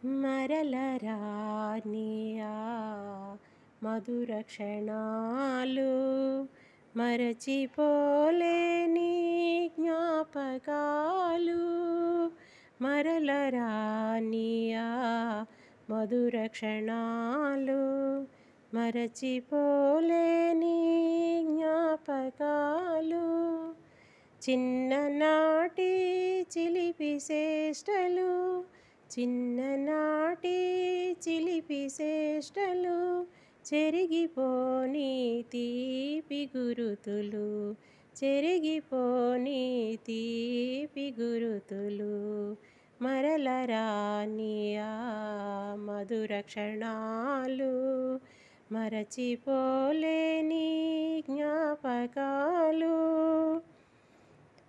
మరలరానియా మధుర క్షణాలు, మరచిపోలేని జ్ఞాపకాలు. మరలరానియా మధుర క్షణాలు, మరచిపోలేని జ్ఞాపకాలు. చిన్ననాటి చిలిపి చేష్టలు, చిన్ననాటి చిలిపి చేష్టలు, చెరిగిపోని తీపి గురుతులు, చెరిగిపోని తీపి గురుతులు. మరలరానియా మధుర క్షణాలు, మరచిపోలేని జ్ఞాపకాలు.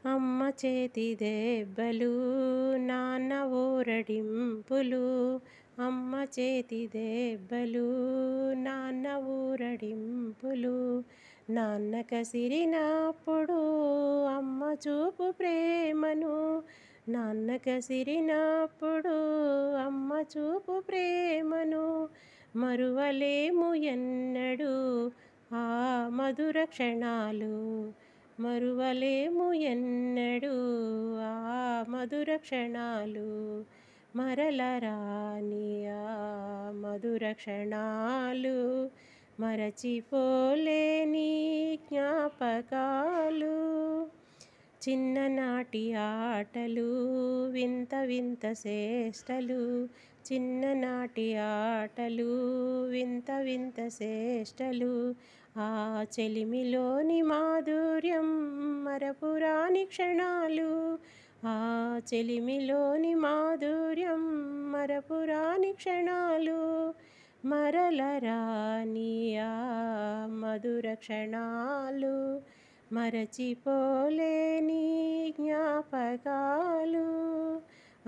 అమ్మ చేతి దెబ్బలు, నాన్న ఊరడింపులు, అమ్మ చేతి దెబ్బలు, నాన్న ఊరడింపులు. నాన్న కసిరినప్పుడు అమ్మ చూపు ప్రేమను, నాన్న కసిరినప్పుడు అమ్మ చూపు ప్రేమను. మరువలేము ఎన్నడూ ఆ మధుర క్షణాలు, మరువలేము ఎన్నడూ ఆ మధుర క్షణాలు. మరలరానియా మధుర క్షణాలు, మరచిపోలేని జ్ఞాపకాలు. చిన్ననాటి ఆటలు, వింత వింత చేష్టలు, చిన్ననాటి ఆటలు, వింత వింత చేష్టలు. ఆ చెలిమిలోని మాధుర్యం మరపురాని క్షణాలు, ఆ చెలిమిలోని మాధుర్యం మరపురాని క్షణాలు. మరలరానియా మధుర క్షణాలు, మరచిపోలేని జ్ఞాపకాలు.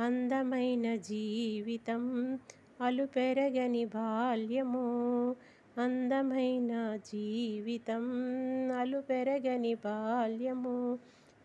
అందమైన జీవితం అలుపెరగని బాల్యము, అందమైన జీవితం అలుపెరగని బాల్యము.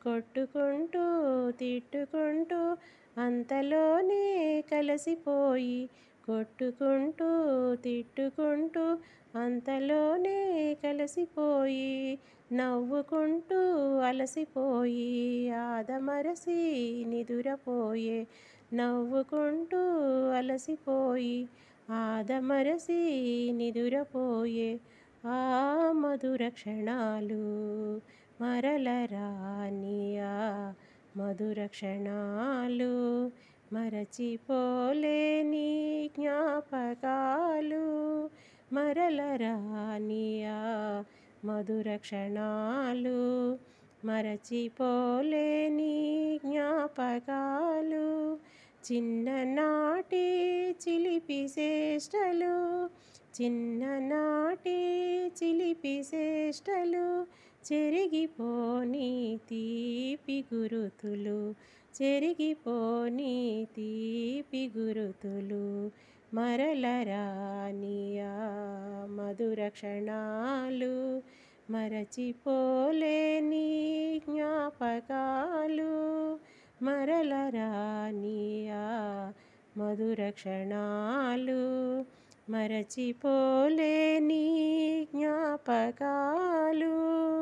కొట్టుకుంటూ తిట్టుకుంటూ అంతలోనే కలిసిపోయి, కొట్టుకుంటూ తిట్టుకుంటూ అంతలోనే కలిసిపోయి, నవ్వుకుంటూ అలసిపోయి ఆదమరసి నిదురపోయే, నవ్వుకుంటూ అలసిపోయి ఆదమరసి నిదురపోయే ఆ మధుర క్షణాలు. మరలరానియా మధుర క్షణాలు, మరచిపోలేని జ్ఞాపకాలు. మరలరానియా మధుర క్షణాలు, మరచిపోలేని జ్ఞాపకాలు. చిన్ననాటి చిలిపి చేష్టలు, చిన్ననాటి చిలిపి చేష్టలు, చెరిగిపోని తీపి గురుతులు, చెరిగిపోని తీపి గురుతులు. మరలరానియా మధుర క్షణాలు, మరచిపోలేని జ్ఞాపకాలు. మరలరానియా మధుర క్షణాలు, మరచిపోలేని జ్ఞాపకాలు.